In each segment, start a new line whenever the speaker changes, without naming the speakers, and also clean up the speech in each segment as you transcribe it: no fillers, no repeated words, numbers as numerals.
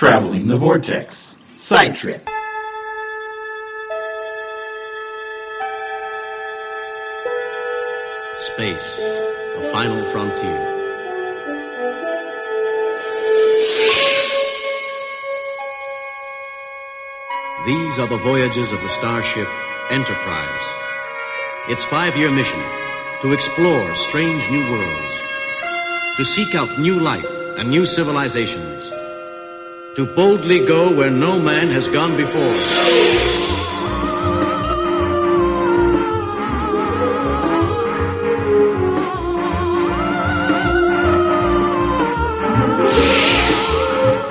Traveling the Vortex. Side Trip.
Space, the final frontier. These are the voyages of the starship Enterprise. Its 5-year mission, to explore strange new worlds, to seek out new life and new civilizations, to boldly go where no man has gone before.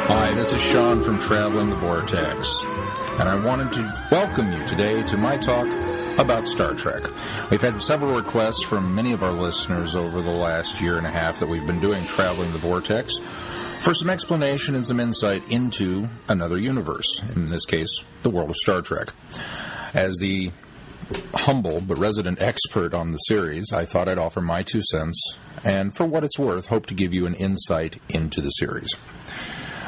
Hi, this is Shaun from Traveling the Vortex, and I wanted to welcome you today to my talk about Star Trek. We've had several requests from many of our listeners over the last year and a half that we've been doing Traveling the Vortex for some explanation and some insight into another universe, in this case, the world of Star Trek. As the humble but resident expert on the series, I thought I'd offer my 2 cents, and for what it's worth, hope to give you an insight into the series.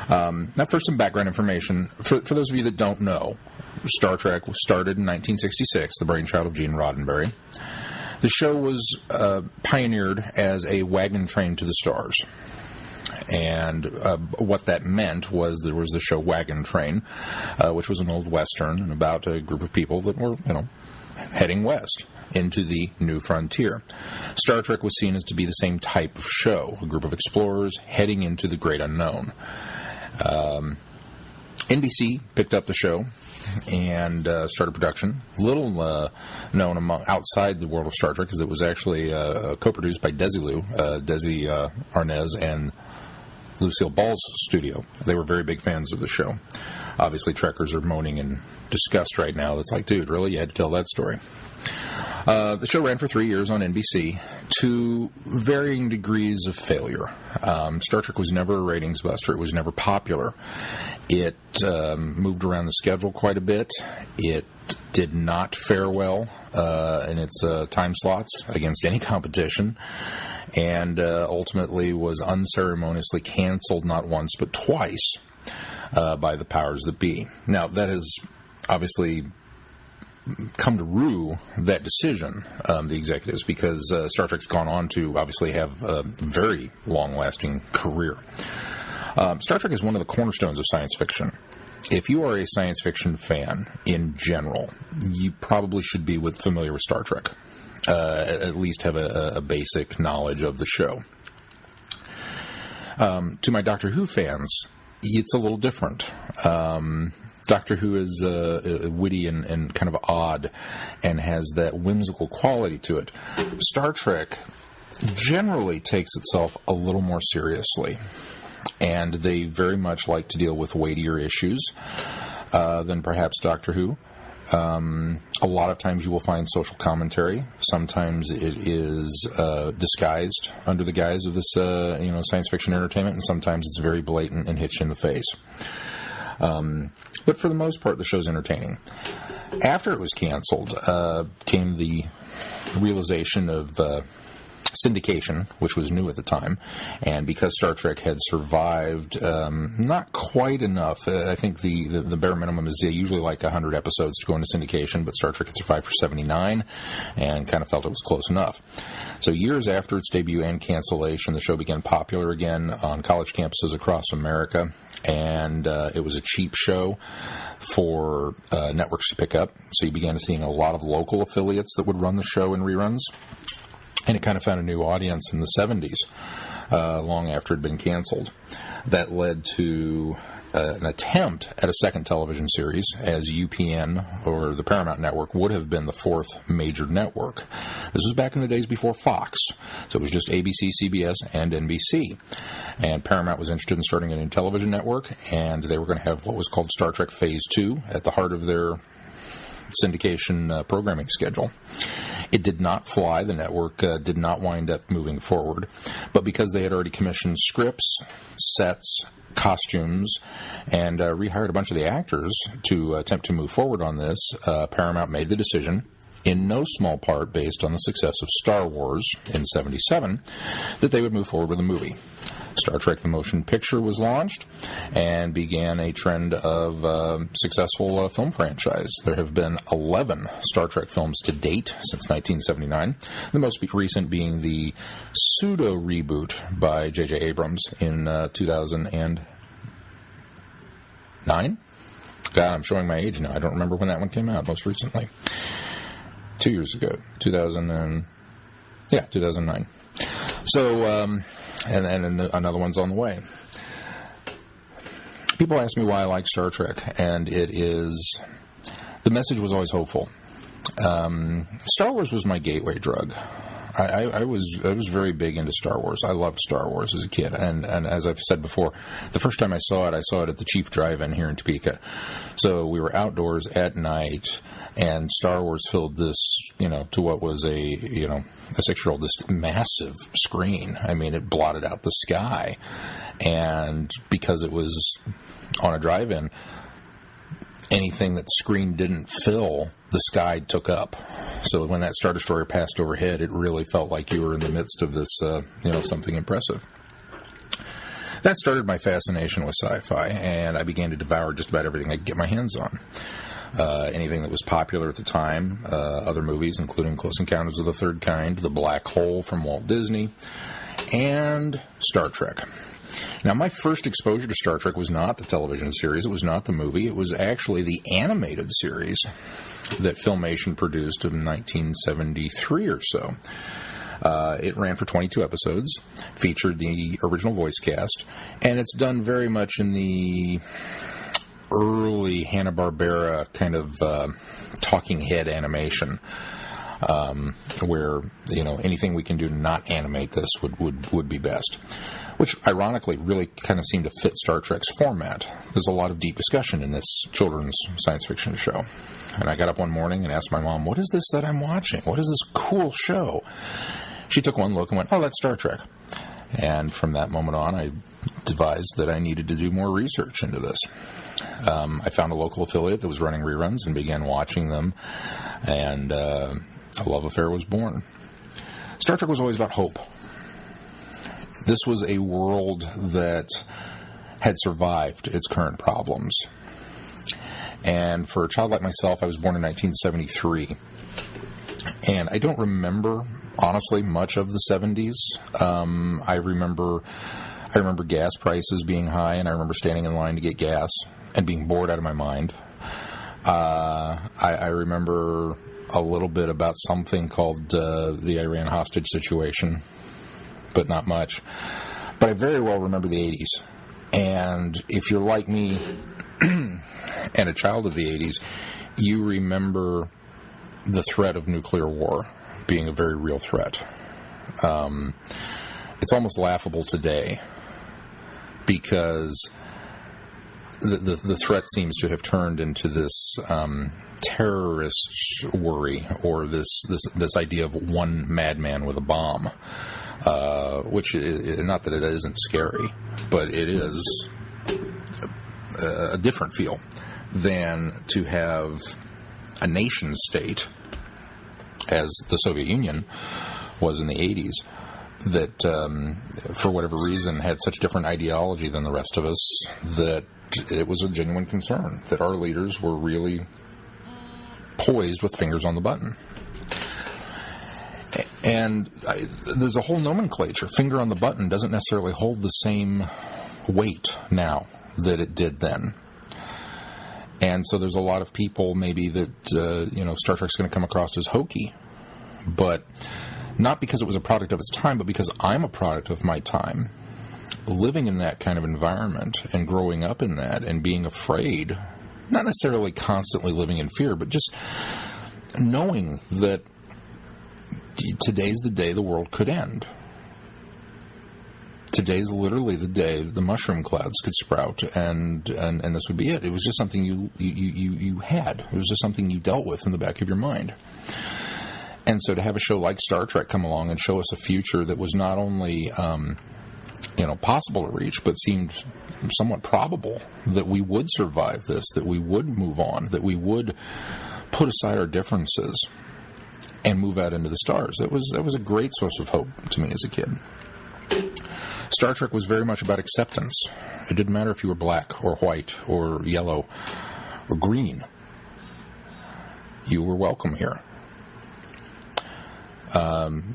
Now, for some background information, for those of you that don't know, Star Trek was started in 1966, the brainchild of Gene Roddenberry. The show was pioneered as a wagon train to the stars. And what that meant was there was the show Wagon Train, which was an old Western and about a group of people that were, heading west into the new frontier. Star Trek was seen as to be the same type of show, a group of explorers heading into the great unknown. NBC picked up the show and started production. Little known outside the world of Star Trek is that it was actually co-produced by Desi Arnaz and Lucille Ball's studio. They were very big fans of the show. Obviously, Trekkers are moaning in disgust right now. It's like, dude, really? You had to tell that story. The show ran for 3 years on NBC to varying degrees of failure. Star Trek was never a ratings buster. It was never popular. It moved around the schedule quite a bit. It did not fare well in its time slots against any competition, and ultimately was unceremoniously canceled not once but twice by the powers that be. Now, that has obviously come to rue that decision, the executives, because Star Trek's gone on to obviously have a very long-lasting career. Star Trek is one of the cornerstones of science fiction. If you are a science fiction fan in general, you probably should be familiar with Star Trek, at least have a basic knowledge of the show. To my Doctor Who fans, it's a little different. Doctor Who is witty and kind of odd and has that whimsical quality to it. Star Trek generally takes itself a little more seriously, and they very much like to deal with weightier issues than perhaps Doctor Who. A lot of times you will find social commentary. Sometimes it is disguised under the guise of this science fiction entertainment, and sometimes it's very blatant and hits you in the face. But for the most part, the show's entertaining. After it was canceled, came the realization of syndication, which was new at the time, and because Star Trek had survived not quite enough, I think the bare minimum is they usually like 100 episodes to go into syndication, but Star Trek had survived for 79 and kind of felt it was close enough. So years after its debut and cancellation, the show began popular again on college campuses across America, and it was a cheap show for networks to pick up, so you began seeing a lot of local affiliates that would run the show in reruns. And it kind of found a new audience in the 70s, long after it had been canceled. That led to an attempt at a second television series, as UPN, or the Paramount Network, would have been the fourth major network. This was back in the days before Fox, so it was just ABC, CBS, and NBC. And Paramount was interested in starting a new television network, and they were going to have what was called Star Trek Phase 2 at the heart of their syndication programming schedule. It did not fly. The network did not wind up moving forward. But because they had already commissioned scripts, sets, costumes, and rehired a bunch of the actors to attempt to move forward on this, Paramount made the decision, in no small part based on the success of Star Wars in '77, that they would move forward with a movie. Star Trek the Motion Picture was launched and began a trend of successful film franchise. There have been 11 Star Trek films to date since 1979, the most recent being the pseudo-reboot by J.J. Abrams in 2009? God, I'm showing my age now. I don't remember when that one came out most recently. 2 years ago. 2009. So, and another one's on the way. People ask me why I like Star Trek, and the message was always hopeful. Star Wars was my gateway drug. I was very big into Star Wars. I loved Star Wars as a kid, and as I've said before, the first time I saw it at the Chief Drive-In here in Topeka. So we were outdoors at night, and Star Wars filled this, to what was a 6-year-old, this massive screen. I mean, it blotted out the sky, and because it was on a drive-in, anything that the screen didn't fill, the sky took up. So when that Star Destroyer passed overhead, it really felt like you were in the midst of this, something impressive. That started my fascination with sci-fi, and I began to devour just about everything I could get my hands on. Anything that was popular at the time, other movies, including Close Encounters of the Third Kind, The Black Hole from Walt Disney, and Star Trek. Now, my first exposure to Star Trek was not the television series. It was not the movie. It was actually the animated series that Filmation produced in 1973 or so. It ran for 22 episodes, featured the original voice cast, and it's done very much in the early Hanna-Barbera kind of talking head animation, where anything we can do to not animate this would be best. Which, ironically, really kind of seemed to fit Star Trek's format. There's a lot of deep discussion in this children's science fiction show. And I got up one morning and asked my mom, what is this that I'm watching? What is this cool show? She took one look and went, oh, that's Star Trek. And from that moment on, I devised that I needed to do more research into this. I found a local affiliate that was running reruns and began watching them, and a love affair was born. Star Trek was always about hope. This was a world that had survived its current problems. And for a child like myself, I was born in 1973. And I don't remember, honestly, much of the 70s. I remember gas prices being high, and I remember standing in line to get gas and being bored out of my mind. I remember a little bit about something called the Iran hostage situation, but not much. But I very well remember the 80s. And if you're like me and a child of the 80s, you remember the threat of nuclear war being a very real threat. It's almost laughable today because the threat seems to have turned into this terrorist worry, or this idea of one madman with a bomb. Which is, not that it isn't scary, but it is a different feel than to have a nation state, as the Soviet Union was in the 80s, that for whatever reason had such different ideology than the rest of us that it was a genuine concern that our leaders were really poised with fingers on the button. And there's a whole nomenclature. Finger on the button doesn't necessarily hold the same weight now that it did then. And so there's a lot of people maybe that, Star Trek's going to come across as hokey. But not because it was a product of its time, but because I'm a product of my time. Living in that kind of environment and growing up in that and being afraid, not necessarily constantly living in fear, but just knowing that today's the day the world could end. Today's literally the day the mushroom clouds could sprout, and this would be it. It was just something you had. It was just something you dealt with in the back of your mind. And so to have a show like Star Trek come along and show us a future that was not only possible to reach, but seemed somewhat probable, that we would survive this, that we would move on, that we would put aside our differences and move out into the stars. That was a great source of hope to me as a kid. Star Trek was very much about acceptance. It didn't matter if you were black or white or yellow or green. You were welcome here.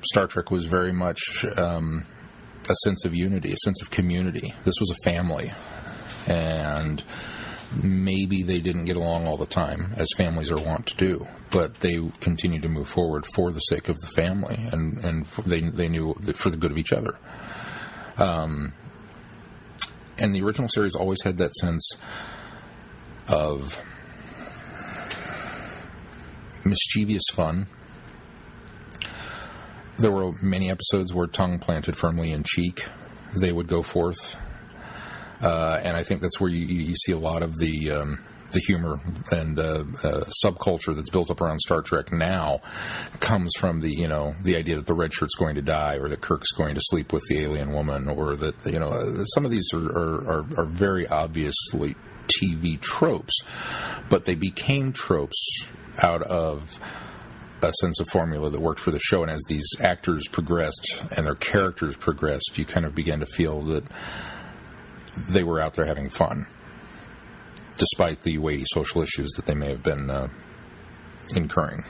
Star Trek was very much a sense of unity, a sense of community. This was a family. And maybe they didn't get along all the time, as families are wont to do, but they continued to move forward for the sake of the family, and they knew that for the good of each other. And the original series always had that sense of mischievous fun. There were many episodes where tongue planted firmly in cheek. They would go forth. And I think that's where you see a lot of the humor and subculture that's built up around Star Trek now comes from the idea that the red shirt's going to die, or that Kirk's going to sleep with the alien woman, or that some of these are very obviously TV tropes, but they became tropes out of a sense of formula that worked for the show. And as these actors progressed and their characters progressed, you kind of began to feel that they were out there having fun, despite the weighty social issues that they may have been incurring.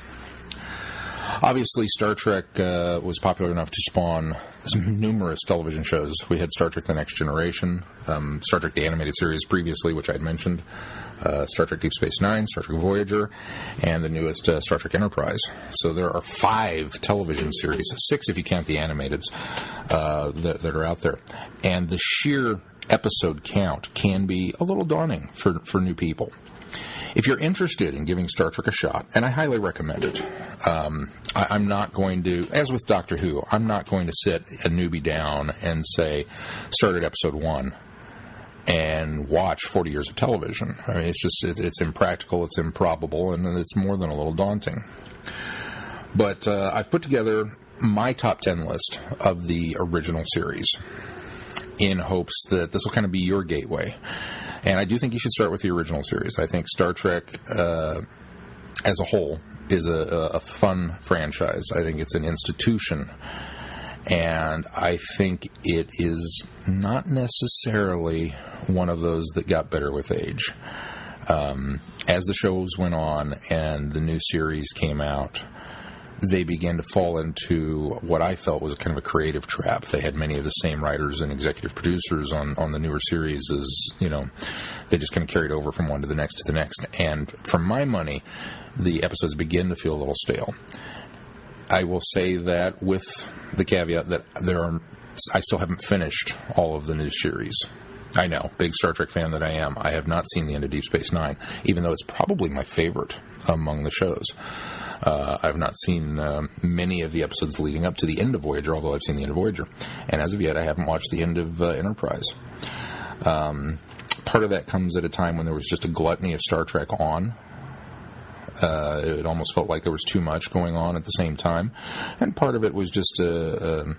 Obviously, Star Trek was popular enough to spawn some numerous television shows. We had Star Trek The Next Generation, Star Trek the Animated Series previously, which I had mentioned, Star Trek Deep Space Nine, Star Trek Voyager, and the newest Star Trek Enterprise. So there are 5 television series, 6 if you count the animateds, that are out there. And the sheer episode count can be a little daunting for new people. If you're interested in giving Star Trek a shot, and I highly recommend it, I'm not going to, as with Doctor Who, I'm not going to sit a newbie down and say, start at episode 1 and watch 40 years of television. I mean, it's impractical, it's improbable, and it's more than a little daunting. But I've put together my top 10 list of the original series in hopes that this will kind of be your gateway. And I do think you should start with the original series. I think Star Trek as a whole is a fun franchise. I think it's an institution. And I think it is not necessarily one of those that got better with age. As the shows went on and the new series came out, they began to fall into what I felt was kind of a creative trap. They had many of the same writers and executive producers on the newer series as, they just kind of carried over from one to the next to the next. And for my money, the episodes begin to feel a little stale. I will say that with the caveat that I still haven't finished all of the new series. I know, big Star Trek fan that I am. I have not seen the end of Deep Space Nine, even though it's probably my favorite among the shows. I've not seen many of the episodes leading up to the end of Voyager, although I've seen the end of Voyager. And as of yet, I haven't watched the end of Enterprise. Part of that comes at a time when there was just a gluttony of Star Trek on. It almost felt like there was too much going on at the same time. And part of it was just a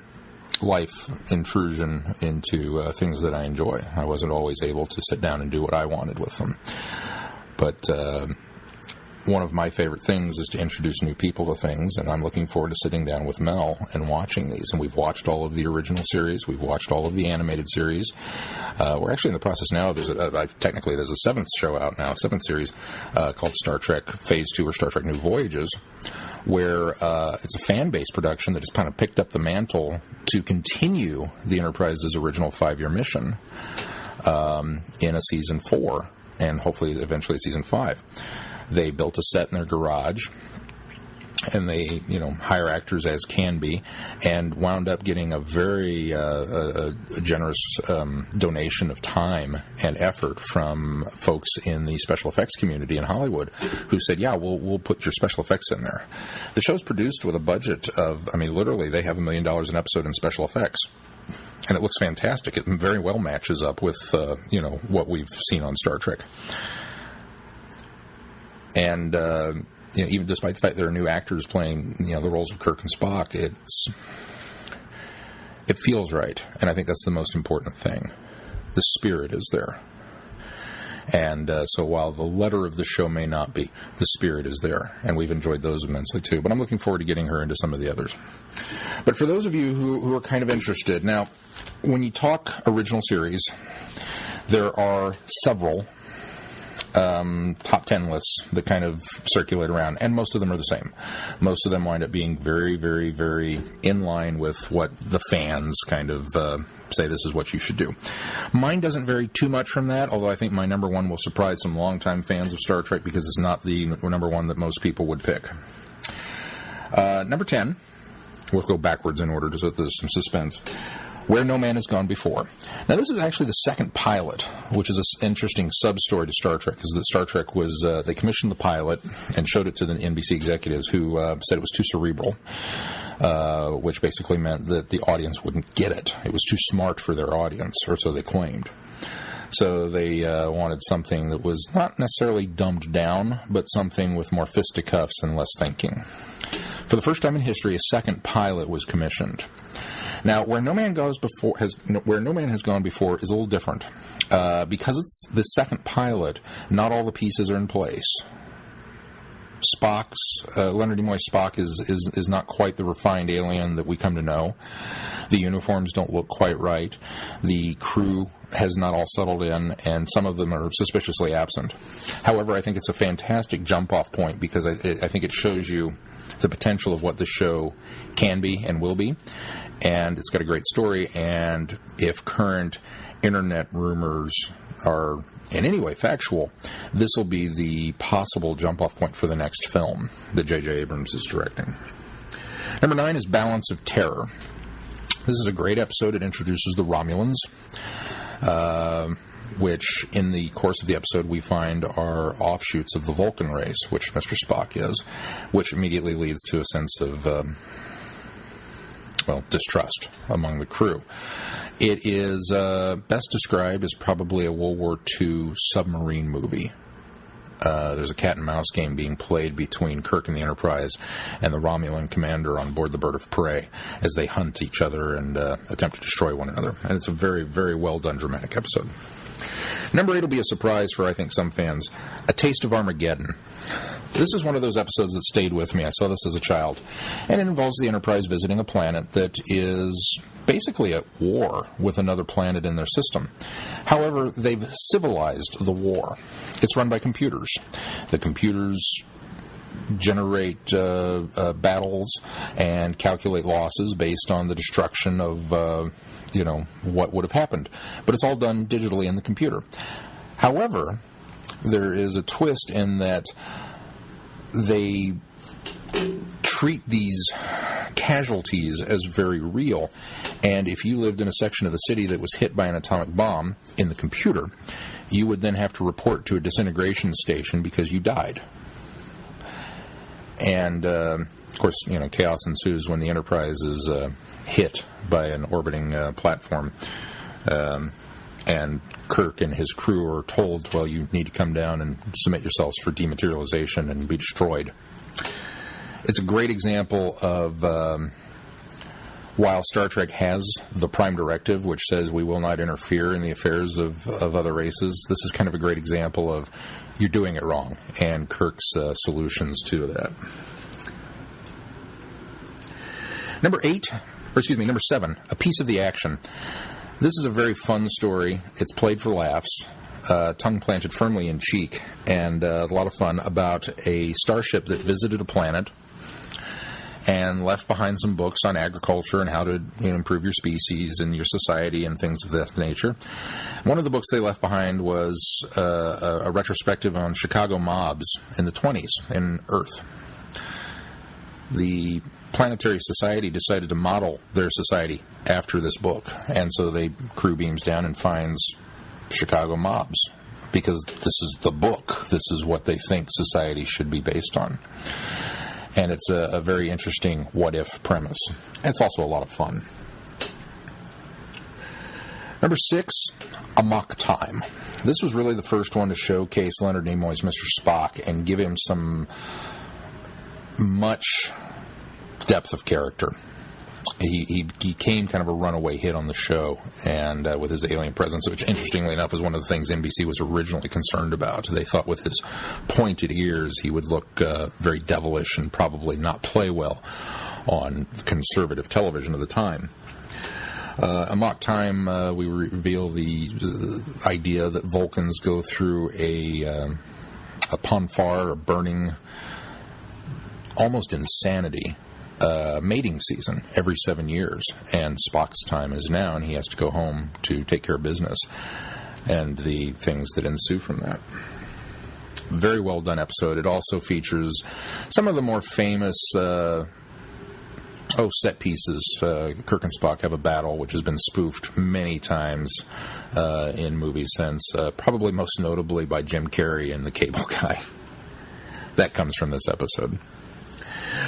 life intrusion into things that I enjoy. I wasn't always able to sit down and do what I wanted with them. But one of my favorite things is to introduce new people to things, and I'm looking forward to sitting down with Mel and watching these. And we've watched all of the original series. We've watched all of the animated series. We're actually in the process now. Technically, there's a 7th show out now, 7th series, called Star Trek Phase 2 or Star Trek New Voyages, where it's a fan-based production that has kind of picked up the mantle to continue the Enterprise's original 5-year mission in a Season 4, and hopefully eventually Season 5. They built a set in their garage, and they, hire actors as can be, and wound up getting a very generous donation of time and effort from folks in the special effects community in Hollywood, who said, "Yeah, we'll put your special effects in there." The show's produced with a budget of, literally, they have $1 million an episode in special effects. And it looks fantastic. It very well matches up with, what we've seen on Star Trek. And, even despite the fact there are new actors playing, the roles of Kirk and Spock, it feels right. And I think that's the most important thing. The spirit is there. And so while the letter of the show may not be, the spirit is there. And we've enjoyed those immensely, too. But I'm looking forward to getting her into some of the others. But for those of you who are kind of interested, now, when you talk original series, there are several top 10 lists that kind of circulate around, and most of them are the same. Most of them wind up being very, very, very in line with what the fans kind of say this is what you should do. Mine doesn't vary too much from that, although I think my number one will surprise some longtime fans of Star Trek because it's not the number one that most people would pick. Number 10, we'll go backwards in order so that there's some suspense. Where No Man Has Gone Before. Now, this is actually the second pilot, which is an interesting sub-story to Star Trek, is that Star Trek was, they commissioned the pilot and showed it to the NBC executives who said it was too cerebral, which basically meant that the audience wouldn't get it. It was too smart for their audience, or so they claimed. So they wanted something that was not necessarily dumbed down, but something with more fisticuffs and less thinking. For the first time in history, a second pilot was commissioned. Now, Where No Man Has Gone Before is a little different. Because it's the second pilot, not all the pieces are in place. Leonard Nimoy's Spock is not quite the refined alien that we come to know. The uniforms don't look quite right. The crew has not all settled in, and some of them are suspiciously absent. However, I think it's a fantastic jump-off point because I think it shows you the potential of what the show can be and will be. And it's got a great story, and if current internet rumors are in any way factual, this will be the possible jump-off point for the next film that J.J. Abrams is directing. Number 9 is Balance of Terror. This is a great episode. It introduces the Romulans, which in the course of the episode we find are offshoots of the Vulcan race, which Mr. Spock is, which immediately leads to a sense of distrust among the crew. It is best described as probably a World War II submarine movie. There's a cat and mouse game being played between Kirk and the Enterprise and the Romulan commander on board the Bird of Prey as they hunt each other and attempt to destroy one another. And it's a very, very well done dramatic episode. Number 8 will be a surprise for, I think, some fans. A Taste of Armageddon. This is one of those episodes that stayed with me. I saw this as a child. And it involves the Enterprise visiting a planet that is basically at war with another planet in their system. However, they've civilized the war. It's run by computers. The computers generate battles and calculate losses based on the destruction of what would have happened. But it's all done digitally in the computer. However, there is a twist in that they treat these casualties as very real, and if you lived in a section of the city that was hit by an atomic bomb in the computer, you would then have to report to a disintegration station because you died. And of course, chaos ensues when the Enterprise is hit by an orbiting platform, and Kirk and his crew are told, well, you need to come down and submit yourselves for dematerialization and be destroyed. It's a great example of, while Star Trek has the Prime Directive, which says we will not interfere in the affairs of other races, this is kind of a great example of you're doing it wrong, and Kirk's solutions to that. Number 7, A Piece of the Action. This is a very fun story. It's played for laughs, tongue planted firmly in cheek, and a lot of fun about a starship that visited a planet and left behind some books on agriculture and how to improve your species and your society and things of that nature. One of the books they left behind was a retrospective on Chicago mobs in the 1920s in Earth. The Planetary Society decided to model their society after this book, and so the crew beams down and finds Chicago mobs because this is the book. This is what they think society should be based on. And it's a very interesting what-if premise. It's also a lot of fun. Number 6, Amok Time. This was really the first one to showcase Leonard Nimoy's Mr. Spock and give him some much depth of character. he became kind of a runaway hit on the show, and with his alien presence, which interestingly enough was one of the things NBC was originally concerned about. They thought with his pointed ears he would look very devilish and probably not play well on conservative television of the time. Amok Time, we reveal the idea that Vulcans go through a ponfar, a burning, almost insanity mating season every 7 years, and Spock's time is now, and he has to go home to take care of business and the things that ensue from that. Very well done episode. It also features some of the more famous set pieces. Kirk and Spock have a battle, which has been spoofed many times in movies since, probably most notably by Jim Carrey in The Cable Guy. That comes from this episode.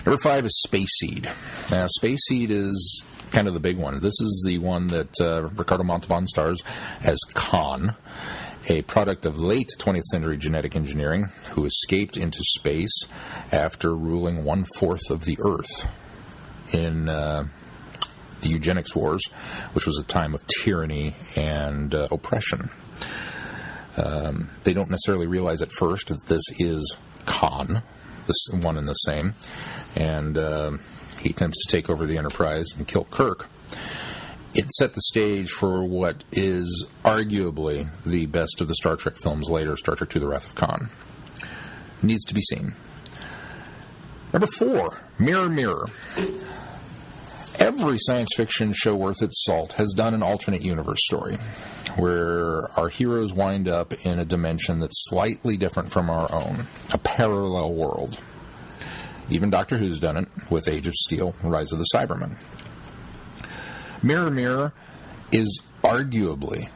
Number 5 is Space Seed. Now, Space Seed is kind of the big one. This is the one that Ricardo Montalban stars as Khan, a product of late 20th century genetic engineering who escaped into space after ruling 1/4 of the Earth in the eugenics wars, which was a time of tyranny and oppression. They don't necessarily realize at first that this is Khan, this one and the same, and he attempts to take over the Enterprise and kill Kirk. It set the stage for what is arguably the best of the Star Trek films later, Star Trek II: The Wrath of Khan. Needs to be seen. Number 4, Mirror, Mirror. Every science fiction show worth its salt has done an alternate universe story, where our heroes wind up in a dimension that's slightly different from our own, a parallel world. Even Doctor Who's done it with Age of Steel, Rise of the Cybermen. Mirror, Mirror is arguably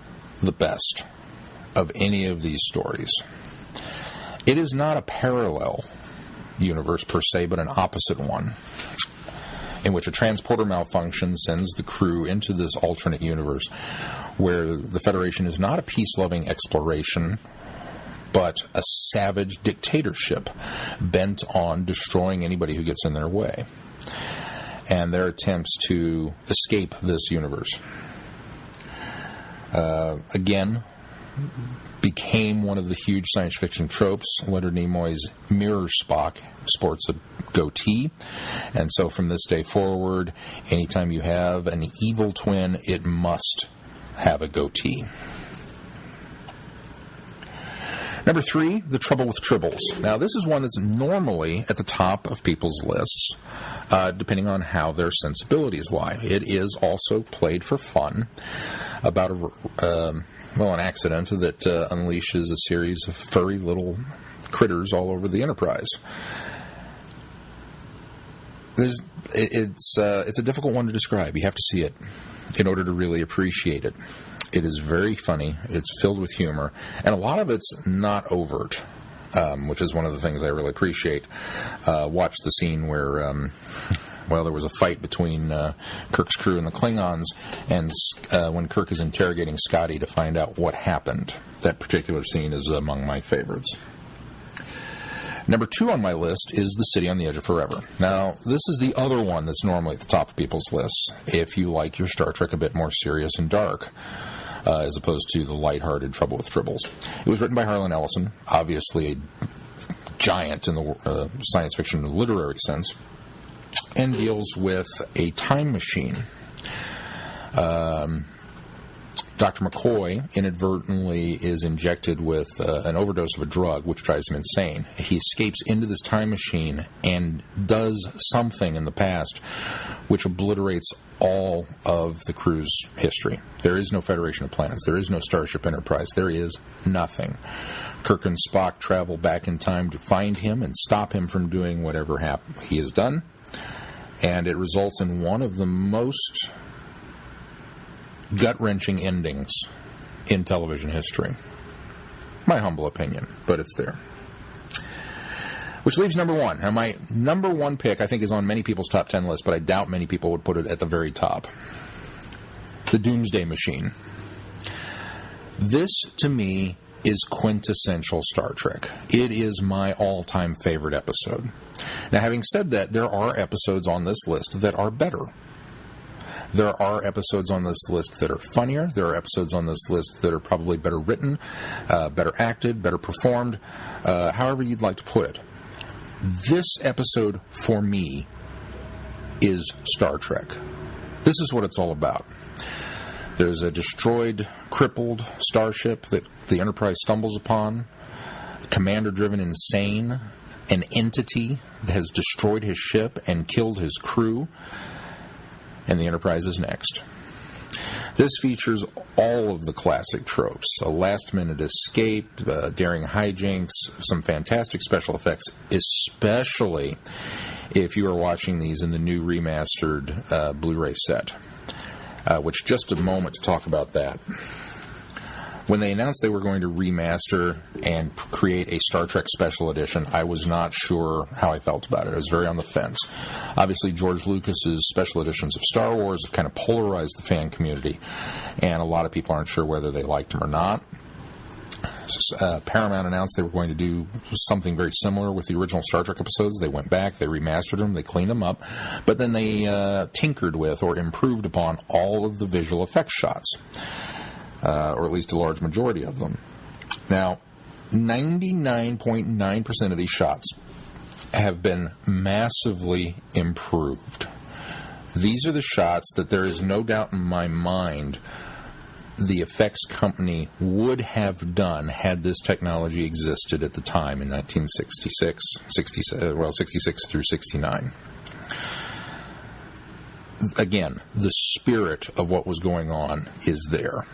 the best of any of these stories. It is not a parallel universe per se, but an opposite one, in which a transporter malfunction sends the crew into this alternate universe where the Federation is not a peace-loving exploration, but a savage dictatorship bent on destroying anybody who gets in their way, and their attempts to escape this universe. Again, became one of the huge science fiction tropes. Leonard Nimoy's Mirror Spock sports a goatee, and so from this day forward, anytime you have an evil twin, it must have a goatee. Number 3, The Trouble with Tribbles. Now, this is one that's normally at the top of people's lists, depending on how their sensibilities lie. It is also played for fun about an accident that unleashes a series of furry little critters all over the Enterprise. It's a difficult one to describe. You have to see it in order to really appreciate it. It is very funny. It's filled with humor, and a lot of it's not overt, which is one of the things I really appreciate. Watch the scene where there was a fight between Kirk's crew and the Klingons, and when Kirk is interrogating Scotty to find out what happened. That particular scene is among my favorites. Number 2 on my list is The City on the Edge of Forever. Now, this is the other one that's normally at the top of people's lists, if you like your Star Trek a bit more serious and dark, as opposed to the lighthearted Trouble with Tribbles. It was written by Harlan Ellison, obviously a giant in the science fiction literary sense, and deals with a time machine. Dr. McCoy inadvertently is injected with an overdose of a drug which drives him insane. He escapes into this time machine and does something in the past which obliterates all of the crew's history. There is no Federation of Planets. There is no Starship Enterprise. There is nothing. Kirk and Spock travel back in time to find him and stop him from doing whatever he has done. And it results in one of the most gut-wrenching endings in television history. My humble opinion, but it's there. Which leaves number 1. Now, my number 1 pick, I think, is on many people's top 10 list, but I doubt many people would put it at the very top. The Doomsday Machine. This, to me, is quintessential Star Trek. It is my all-time favorite episode. Now, having said that, there are episodes on this list that are better. There are episodes on this list that are funnier. There are episodes on this list that are probably better written, better acted, better performed, however you'd like to put it. This episode, for me, is Star Trek. This is what it's all about. There's a destroyed, crippled starship that the Enterprise stumbles upon, commander-driven insane, an entity that has destroyed his ship and killed his crew, and the Enterprise is next. This features all of the classic tropes: a last-minute escape, daring hijinks, some fantastic special effects, especially if you are watching these in the new remastered Blu-ray set, which just a moment to talk about that. When they announced they were going to remaster and create a Star Trek Special Edition, I was not sure how I felt about it. I was very on the fence. Obviously, George Lucas's special editions of Star Wars have kind of polarized the fan community, and a lot of people aren't sure whether they liked them or not. Paramount announced they were going to do something very similar with the original Star Trek episodes. They went back, they remastered them, they cleaned them up, but then they tinkered with or improved upon all of the visual effects shots. Or at least a large majority of them. Now, 99.9% of these shots have been massively improved. These are the shots that there is no doubt in my mind the effects company would have done had this technology existed at the time in 1966, 66 through 69. Again, the spirit of what was going on is there.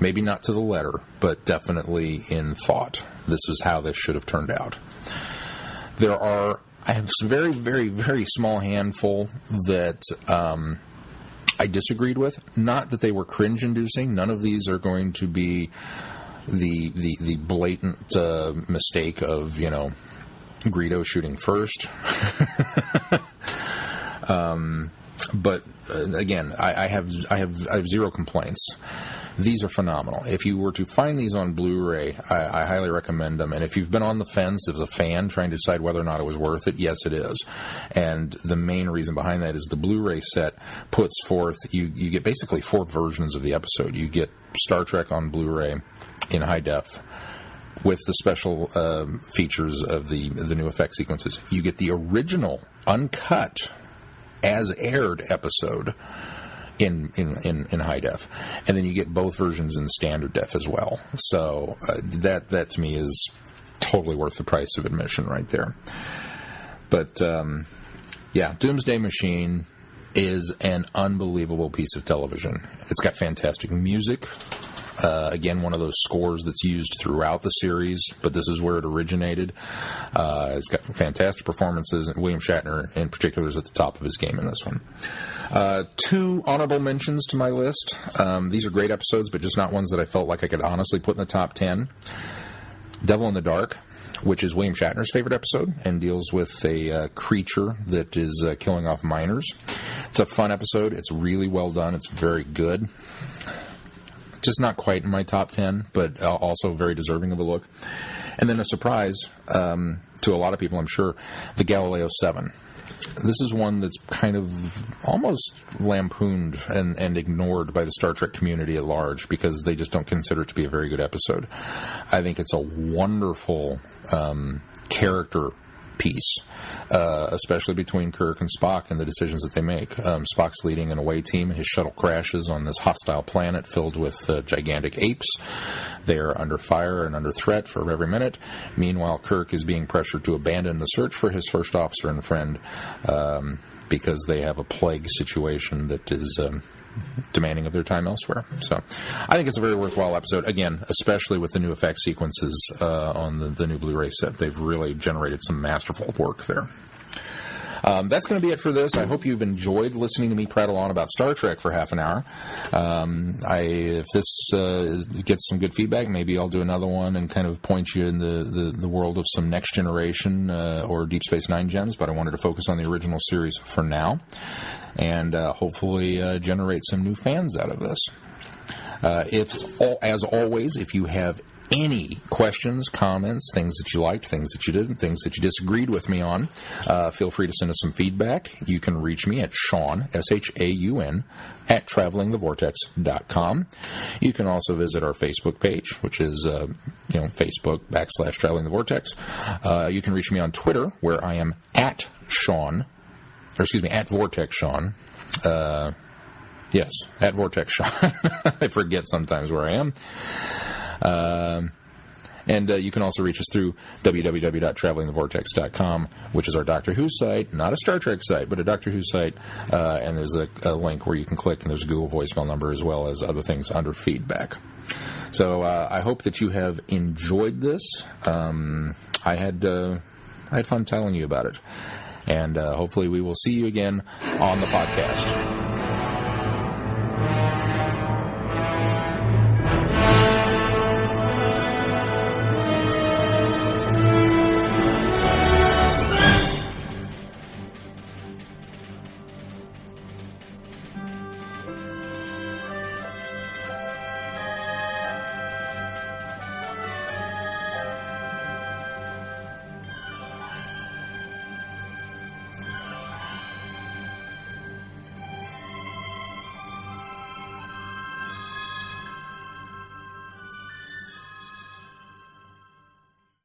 Maybe not to the letter, but definitely in thought. This is how this should have turned out. I have a very, very, very small handful that I disagreed with. Not that they were cringe-inducing. None of these are going to be the blatant mistake of, Greedo shooting first. But again, I have zero complaints. These are phenomenal. If you were to find these on Blu-ray, I highly recommend them. And if you've been on the fence as a fan trying to decide whether or not it was worth it, yes, it is. And the main reason behind that is the Blu-ray set puts forth, you get basically 4 versions of the episode. You get Star Trek on Blu-ray in high def with the special features of the new effect sequences. You get the original, uncut, as aired episode in high def, and then you get both versions in standard def as well. So that to me is totally worth the price of admission right there. But Doomsday Machine is an unbelievable piece of television. It's got fantastic music. Again, one of those scores that's used throughout the series, but this is where it originated. It's got fantastic performances, and William Shatner in particular is at the top of his game in this one. 2 honorable mentions to my list. These are great episodes, but just not ones that I felt like I could honestly put in the top 10. Devil in the Dark, which is William Shatner's favorite episode and deals with a creature that is killing off miners. It's a fun episode. It's really well done. It's very good. Just not quite in my top 10, but also very deserving of a look. And then a surprise to a lot of people, I'm sure, the Galileo 7. This is one that's kind of almost lampooned and ignored by the Star Trek community at large because they just don't consider it to be a very good episode. I think it's a wonderful character piece, especially between Kirk and Spock and the decisions that they make. Spock's leading an away team. His shuttle crashes on this hostile planet filled with gigantic apes. They are under fire and under threat for every minute. Meanwhile, Kirk is being pressured to abandon the search for his first officer and friend because they have a plague situation that is demanding of their time elsewhere. So I think it's a very worthwhile episode. Again, especially with the new effects sequences on the new Blu-ray set. They've really generated some masterful work there. That's going to be it for this. I hope you've enjoyed listening to me prattle on about Star Trek for half an hour. If this gets some good feedback, maybe I'll do another one and kind of point you in the world of some Next Generation or Deep Space Nine gems, but I wanted to focus on the original series for now and hopefully generate some new fans out of this. As always, if you have any questions, comments, things that you liked, things that you didn't, things that you disagreed with me on, feel free to send us some feedback. You can reach me at Shaun, S-H-A-U-N, at travelingthevortex.com. You can also visit our Facebook page, which is, Facebook.com/Traveling the Vortex. You can reach me on Twitter, where I am at Vortex Shaun. Yes, at Vortex Shaun. I forget sometimes where I am. And you can also reach us through www.travelingthevortex.com, which is our Doctor Who site, not a Star Trek site, but a Doctor Who site. And there's a link where you can click, and there's a Google voicemail number as well as other things under feedback. So I hope that you have enjoyed this. I had fun telling you about it. And hopefully we will see you again on the podcast.